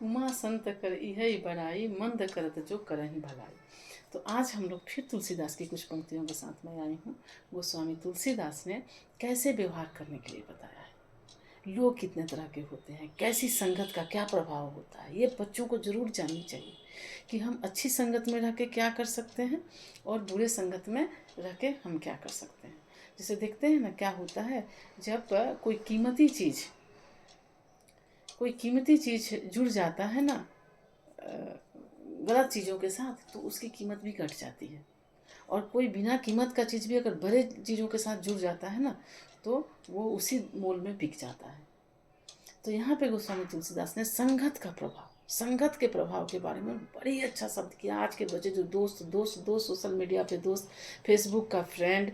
उमा संत कर इहै बड़ाई, मंद करत जो करहि भलाई। तो आज हम लोग फिर तुलसीदास की कुछ पंक्तियों के साथ में आई हूँ। गोस्वामी तुलसीदास ने कैसे व्यवहार करने के लिए बताया है। लोग कितने तरह के होते हैं, कैसी संगत का क्या प्रभाव होता है, ये बच्चों को जरूर जाननी चाहिए कि हम अच्छी संगत में रह के क्या कर सकते हैं और बुरे संगत में रह के हम क्या कर सकते हैं। जैसे देखते हैं ना क्या होता है, जब कोई कीमती चीज़ जुड़ जाता है ना गलत चीज़ों के साथ, तो उसकी कीमत भी घट जाती है। और कोई बिना कीमत का चीज़ भी अगर बड़े चीज़ों के साथ जुड़ जाता है ना, तो वो उसी मोल में बिक जाता है। तो यहाँ पे गोस्वामी तुलसीदास ने संगत के प्रभाव के बारे में बड़ी अच्छा शब्द किया। आज के बच्चे जो दोस्त सोशल मीडिया पे दोस्त, फेसबुक का फ्रेंड,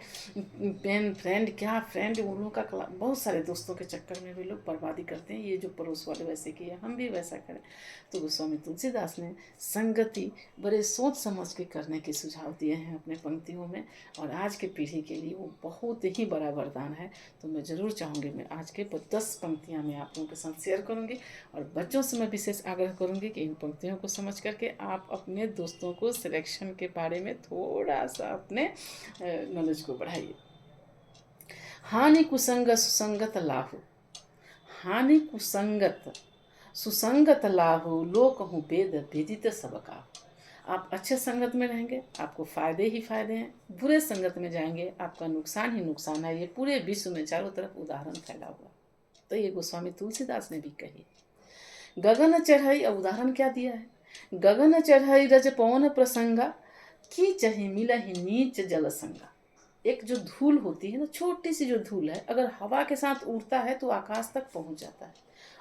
पेन फ्रेंड, क्या फ्रेंड, उन लोगों का बहुत सारे दोस्तों के चक्कर में भी लोग बर्बादी करते हैं। ये जो पड़ोस वाले वैसे किए, हम भी वैसा करें। तो गोस्वामी तुलसीदास ने संगति बड़े सोच समझ के करने के सुझाव दिए हैं अपने पंक्तियों में, और आज के पीढ़ी के लिए वो बहुत ही बड़ा वरदान है। तो मैं ज़रूर चाहूँगी, मैं आज के 10 पंक्तियाँ मैं आप लोगों के साथ शेयर करूँगी, और बच्चों से मैं विशेष आग्रह करूँगी कि इन पंक्तियों को समझ करके आप अपने दोस्तों को सिलेक्शन के बारे में थोड़ा सा अपने नॉलेज को बढ़ाइए। हानि कुसंग सुसंगत लाहु, हानि कुसंगत सुसंगत लाहु, लोक हूँ वेद विदित सबका। आप अच्छे संगत में रहेंगे आपको फ़ायदे ही फ़ायदे हैं, बुरे संगत में जाएंगे आपका नुकसान ही नुकसान है। ये पूरे विश्व में चारों तरफ उदाहरण फैला हुआ। तो ये गोस्वामी तुलसीदास ने भी कही। गगन चढ़ई, अब उदाहरण क्या दिया है, गगन चढ़ई रज पवन प्रसंगा, की चही मिला ही नीच जल संगा। एक जो धूल होती है ना, छोटी सी जो धूल है, अगर हवा के साथ उड़ता है तो आकाश तक पहुंच जाता है,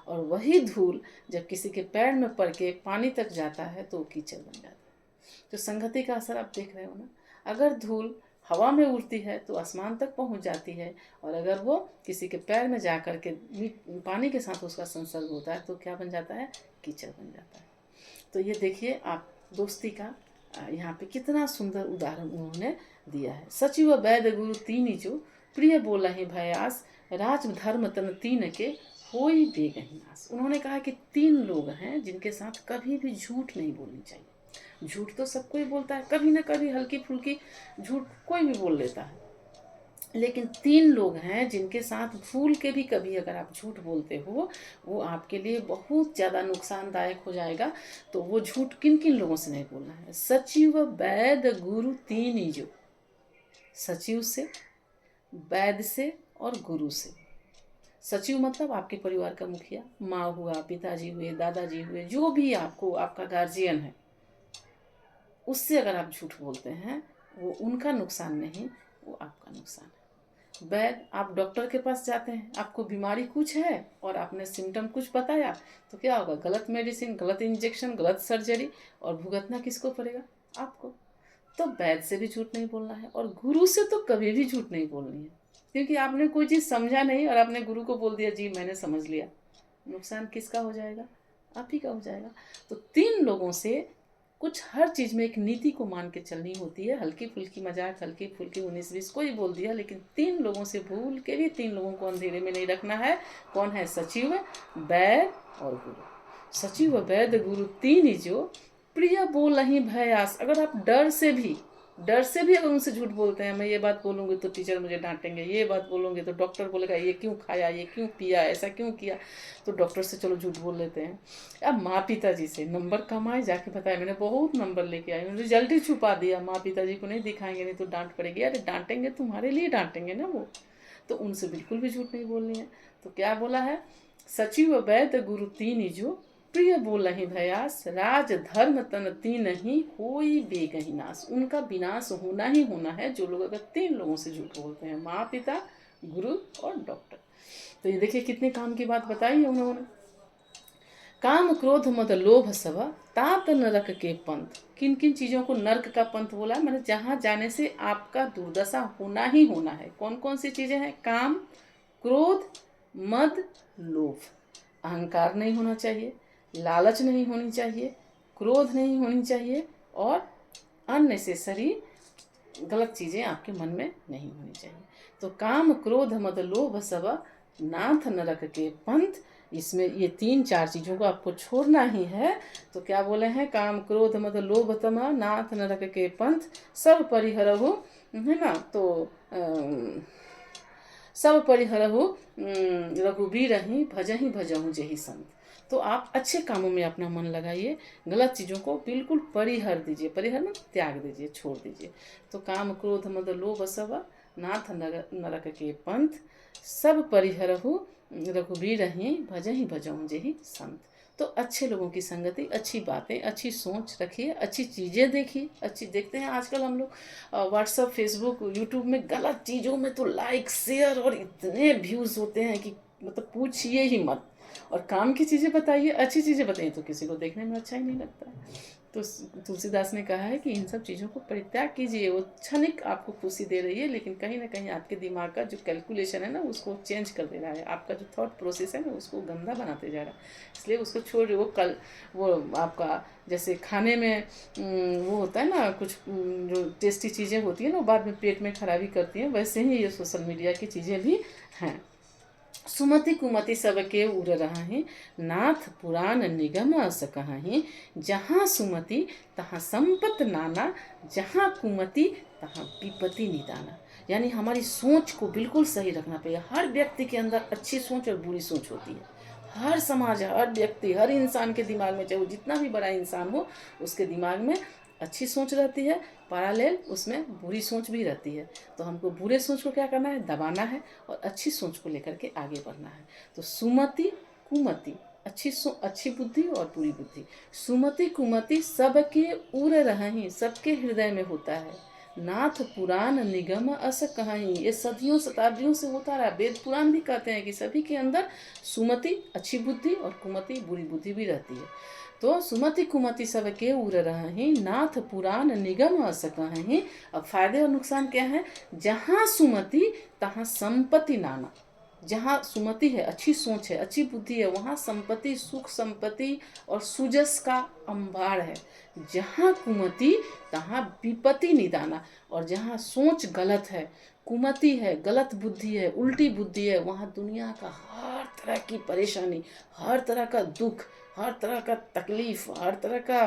और वही धूल जब किसी के पैर में पड़ के पानी तक जाता है तो वो कीचड़ बन जाता है। तो संगति का असर आप देख रहे हो ना, अगर धूल हवा में उड़ती है तो आसमान तक पहुंच जाती है, और अगर वो किसी के पैर में जा कर के पानी के साथ उसका संसर्ग होता है तो क्या बन जाता है, कीचड़ बन जाता है। तो ये देखिए आप दोस्ती का यहाँ पे कितना सुंदर उदाहरण उन्होंने दिया है। सचिव वैद्य गुरु तीन जो, प्रिय बोला ही भयास, राज धर्म तन तीन के होई बेगही नास। उन्होंने कहा कि 3 लोग हैं जिनके साथ कभी भी झूठ नहीं बोलनी चाहिए। झूठ तो सब कोई बोलता है, कभी ना कभी हल्की फुल्की झूठ कोई भी बोल लेता है, लेकिन 3 लोग हैं जिनके साथ भूल के भी कभी अगर आप झूठ बोलते हो, वो आपके लिए बहुत ज़्यादा नुकसानदायक हो जाएगा। तो वो झूठ किन किन लोगों से नहीं बोलना है, सचिव वैद्य गुरु 3 जो, सचिव से, वैद्य से और गुरु से। सचिव मतलब आपके परिवार का मुखिया, माँ हुआ, पिताजी हुए, दादाजी हुए, जो भी आपको आपका गार्जियन है, उससे अगर आप झूठ बोलते हैं वो उनका नुकसान नहीं, वो आपका नुकसान है। वैद, आप डॉक्टर के पास जाते हैं, आपको बीमारी कुछ है और आपने सिम्टम कुछ बताया, तो क्या होगा, गलत मेडिसिन, गलत इंजेक्शन, गलत सर्जरी, और भुगतना किसको पड़ेगा, आपको। तो वैद से भी झूठ नहीं बोलना है, और गुरु से तो कभी भी झूठ नहीं बोलनी है, क्योंकि आपने कोई चीज़ समझा नहीं और आपने गुरु को बोल दिया जी मैंने समझ लिया, नुकसान किसका हो जाएगा, आप ही का हो जाएगा। तो 3 लोगों से कुछ हर चीज़ में एक नीति को मान के चलनी होती है। हल्की फुल्की मजाक, हल्की फुल्की 19-20 कोई बोल दिया, लेकिन 3 लोगों से भूल के भी 3 लोगों को अंधेरे में नहीं रखना है। कौन है, सचिव, वैद्य और गुरु। सचिव वैद्य गुरु 3 जो, प्रिय बोल नहीं भयास। अगर आप डर से भी अगर उनसे झूठ बोलते हैं, मैं ये बात बोलूँगी तो टीचर मुझे डांटेंगे, ये बात बोलूँगी तो डॉक्टर बोलेगा ये क्यों खाया, ये क्यों पिया, ऐसा क्यों किया, तो डॉक्टर से चलो झूठ बोल लेते हैं। अब माँ पिताजी से नंबर कम आए, जाके बताया मैंने बहुत नंबर लेके आई, रिजल्ट ही छुपा दिया, माँ पिताजी को नहीं दिखाएंगे, नहीं तो डांट पड़ेगी। अरे डांटेंगे तुम्हारे लिए डांटेंगे ना वो, तो उनसे बिल्कुल भी झूठ नहीं बोलनी है। तो क्या बोला है, सचिव वैद्य गुरु 3 जो, प्रिय बोल ही भयास, राज धर्म तन 3 ही होई बेगही नाश। उनका विनाश होना ही होना है जो लोग अगर 3 लोगों से झूठ बोलते हैं, माँ पिता, गुरु और डॉक्टर। तो ये देखिए कितने काम की बात बताई है उन्होंने। काम क्रोध मद लोभ सब, तात नरक के पंथ। किन किन चीज़ों को नरक का पंथ बोला, मैंने जहाँ जाने से आपका दुर्दशा होना ही होना है। कौन कौन सी चीज़ें हैं, काम, क्रोध, मद, लोभ। अहंकार नहीं होना चाहिए, लालच नहीं होनी चाहिए, क्रोध नहीं होनी चाहिए, और अननेसेसरी गलत चीज़ें आपके मन में नहीं होनी चाहिए। तो काम क्रोध मद लोभ सब, नाथ नरक के पंथ, इसमें ये 3-4 चीज़ों को आपको छोड़ना ही है। तो क्या बोले हैं, काम क्रोध मद लोभ तमा नाथ नरक के पंथ सब परिहरहु, है ना। तो सब परिहरहु रघुबीर ही भजहि भजहु जेहि संत। तो आप अच्छे कामों में अपना मन लगाइए, गलत चीज़ों को बिल्कुल परिहर दीजिए, परिहर में त्याग दीजिए, छोड़ दीजिए। तो काम क्रोध मद लोभ सब नाथ नरक के पंथ सब परिहरहु रघुबीर ही भजहि भजहु जेहि संत। तो अच्छे लोगों की संगति, अच्छी बातें, अच्छी सोच रखिए, अच्छी चीज़ें देखिए। अच्छी देखते हैं आजकल हम लोग व्हाट्सअप, फेसबुक, यूट्यूब में गलत चीज़ों में तो लाइक, शेयर और इतने व्यूज़ होते हैं कि मतलब पूछिए ही मत। और काम की चीज़ें बताइए, अच्छी चीज़ें बताइए, तो किसी को देखने में अच्छा ही नहीं लगता है। तो तुलसीदास ने कहा है कि इन सब चीज़ों को परित्याग कीजिए। वो क्षणिक आपको खुशी दे रही है, लेकिन कहीं ना कहीं आपके दिमाग का जो कैलकुलेशन है ना, उसको चेंज कर दे रहा है। आपका जो थॉट प्रोसेस है ना, उसको गंदा बनाते जा रहा है। इसलिए उसको छोड़, वो आपका जैसे खाने में वो होता है ना, कुछ जो टेस्टी चीज़ें होती हैं ना, बाद में पेट में खराबी करती हैं, वैसे ही ये सोशल मीडिया की चीज़ें भी हैं। सुमति कुमति सबके उर रही नाथ पुराण निगम अस कहीं। जहाँ सुमति तहाँ संपत नाना, जहाँ कुमति तहाँ विपत्ति निदाना। यानी हमारी सोच को बिल्कुल सही रखना पड़ेगा। हर व्यक्ति के अंदर अच्छी सोच और बुरी सोच होती है। हर समाज, हर व्यक्ति, हर इंसान के दिमाग में, चाहे वो जितना भी बड़ा इंसान हो, उसके दिमाग में अच्छी सोच रहती है, पैरेलल उसमें बुरी सोच भी रहती है। तो हमको बुरे सोच को क्या करना है, दबाना है, और अच्छी सोच को लेकर के आगे बढ़ना है। तो सुमति कुमति, अच्छी बुद्धि और बुरी बुद्धि। सुमति कुमति सबके उर रही, सबके हृदय में होता है। नाथ पुराण निगम अस कहीं, ये सदियों शताब्दियों से होता रहा। वेद पुराण भी कहते हैं कि सभी के अंदर सुमति, अच्छी बुद्धि, और कुमति, बुरी बुद्धि भी रहती है। तो सुमति कुमति सबके उर रही नाथ पुराण निगम अस कहीं। अब फायदे और नुकसान क्या है, जहाँ सुमति तहाँ संपत्ति नाना। जहाँ सुमति है, अच्छी सोच है, अच्छी बुद्धि है, वहाँ संपत्ति, सुख संपत्ति और सुजस का अंबार है। जहाँ कुमति तहाँ विपत्ति निदाना। और जहाँ सोच गलत है, कुमति है, गलत बुद्धि है, उल्टी बुद्धि है, वहाँ दुनिया का हर तरह की परेशानी, हर तरह का दुख, हर तरह का तकलीफ, हर तरह का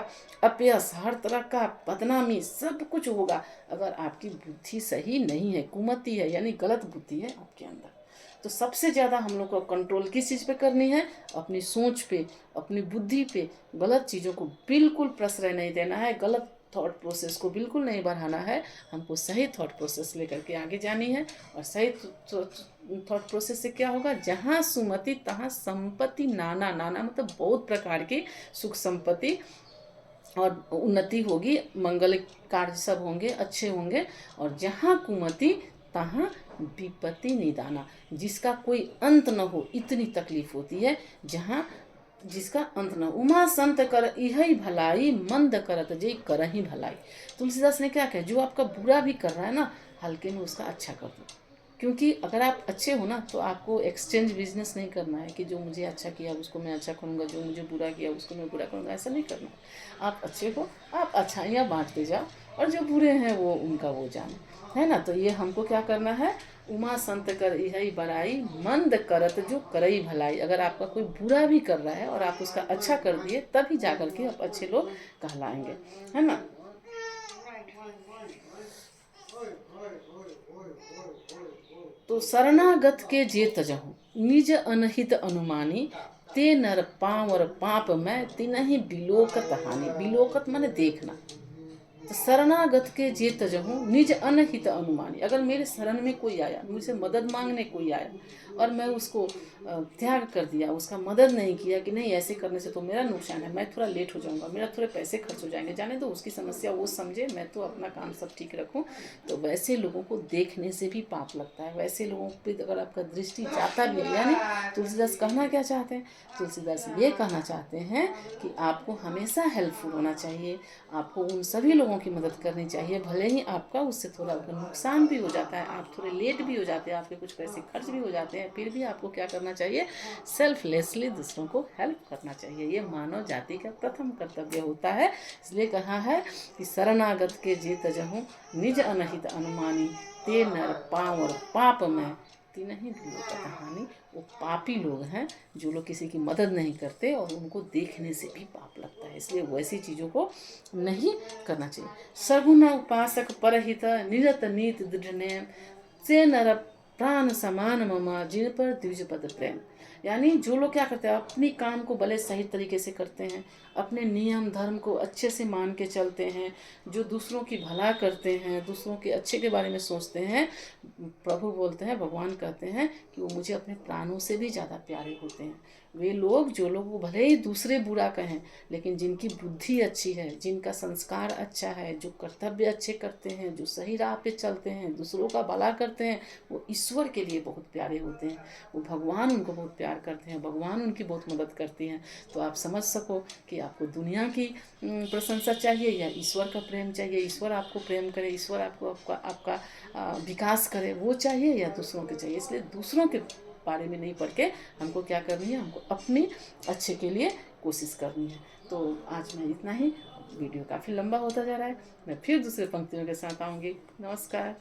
अपयश, हर तरह का बदनामी, सब कुछ होगा अगर आपकी बुद्धि सही नहीं है। कुमति है यानी गलत बुद्धि है आपके अंदर। तो सबसे ज़्यादा हम लोग को कंट्रोल किस चीज़ पे करनी है, अपनी सोच पे, अपनी बुद्धि पे। गलत चीज़ों को बिल्कुल प्रश्रय नहीं देना है, गलत थॉट प्रोसेस को बिल्कुल नहीं बढ़ाना है। हमको सही थॉट प्रोसेस लेकर के आगे जानी है। और सही थॉट प्रोसेस से क्या होगा, जहाँ सुमति तहाँ संपत्ति नाना। नाना मतलब बहुत प्रकार की सुख संपत्ति और उन्नति होगी, मंगल कार्य सब होंगे, अच्छे होंगे। और जहाँ कुमति तहाँ विपत्ति निदाना, जिसका कोई अंत न हो, इतनी तकलीफ होती है। जहाँ जिसका अंत न हो। उमा संत कर इहै भलाई, मंद करत जे करहि भलाई। तुलसीदास ने क्या कहा, जो आपका बुरा भी कर रहा है ना, हल्के में उसका अच्छा कर दो। क्योंकि अगर आप अच्छे हो ना, तो आपको एक्सचेंज बिजनेस नहीं करना है कि जो मुझे अच्छा किया उसको मैं अच्छा करूँगा, जो मुझे बुरा किया उसको मैं बुरा करूँगा, ऐसा नहीं करना है। आप अच्छे हो, आप अच्छाइयाँ बांटते जाओ, और जो बुरे हैं वो उनका वो जाने, है ना। तो ये हमको क्या करना है, उमा संत कर इहै बड़ाई, मंद करत जो करई भलाई। अगर आपका कोई बुरा भी कर रहा है और आप उसका अच्छा कर दिए, तभी जाकर के आप अच्छे लोग कहलाएंगे, है ना। तो शरणागत के जे तजहु, निज अनहित अनुमानी। ते नर पावर पाप में तिनहि बिलोकत हानि। बिलोकत माने देखना। तो शरणागत के जे तजहूँ निज अनहित अनुमानी। अगर मेरे शरण में कोई आया, मुझसे मदद मांगने कोई आया, और मैं उसको त्याग कर दिया, उसका मदद नहीं किया कि नहीं ऐसे करने से तो मेरा नुकसान है, मैं थोड़ा लेट हो जाऊंगा, मेरा थोड़े पैसे खर्च हो जाएंगे, जाने दो, उसकी समस्या वो समझे, मैं तो अपना काम सब ठीक रखूं। तो वैसे लोगों को देखने से भी पाप लगता है। वैसे लोगों पे अगर आपका दृष्टि जाता भी है, यानी तुलसीदास कहना क्या चाहते हैं, तुलसीदास ये कहना चाहते हैं कि आपको हमेशा हेल्पफुल होना चाहिए। आपको उन सभी लोगों की मदद करनी चाहिए, भले ही आपका उससे थोड़ा नुकसान भी हो जाता है, आप थोड़े लेट भी हो जाते हैं, आपके कुछ पैसे खर्च भी हो जाते हैं, फिर भी आपको क्या करना चाहिए, सेल्फलेसली दूसरों को हेल्प करना चाहिए। ये मानव जाति का प्रथम कर्तव्य होता है। इसलिए कहा है कि शरणागत के जे तजहूँ निज अनहित अनुमानी। ते नर पावर पाप में भक्ति नहीं, लोगों का कहानी, वो पापी लोग हैं जो लोग किसी की मदद नहीं करते और उनको देखने से भी पाप लगता है। इसलिए वैसी चीज़ों को नहीं करना चाहिए। सगुण उपासक परहित निरत नीत दृढ़ से नर प्राण समान ममा जिन पर द्विज पद प्रेम। यानी जो लोग क्या करते हैं, अपनी काम को भले सही तरीके से करते हैं, अपने नियम धर्म को अच्छे से मान के चलते हैं, जो दूसरों की भला करते हैं, दूसरों के अच्छे के बारे में सोचते हैं, प्रभु बोलते हैं, भगवान कहते हैं कि वो मुझे अपने प्राणों से भी ज़्यादा प्यारे होते हैं। वे लोग जो लोग वो भले ही दूसरे बुरा कहें, लेकिन जिनकी बुद्धि अच्छी है, जिनका संस्कार अच्छा है, जो कर्तव्य अच्छे करते हैं, जो सही राह पे चलते हैं, दूसरों का भला करते हैं, वो ईश्वर के लिए बहुत प्यारे होते हैं। वो भगवान उनको बहुत प्यार करते हैं, भगवान उनकी बहुत मदद करती हैं। तो आप समझ सको कि आपको दुनिया की प्रशंसा चाहिए या ईश्वर का प्रेम चाहिए, ईश्वर आपको प्रेम करे, ईश्वर आपको आपका विकास करे, वो चाहिए या दूसरों के चाहिए। इसलिए दूसरों के बारे में नहीं पढ़ के हमको क्या करनी है, हमको अपनी अच्छे के लिए कोशिश करनी है। तो आज मैं इतना ही, वीडियो काफ़ी लंबा होता जा रहा है। मैं फिर दूसरे पंक्तियों के साथ आऊँगी। नमस्कार।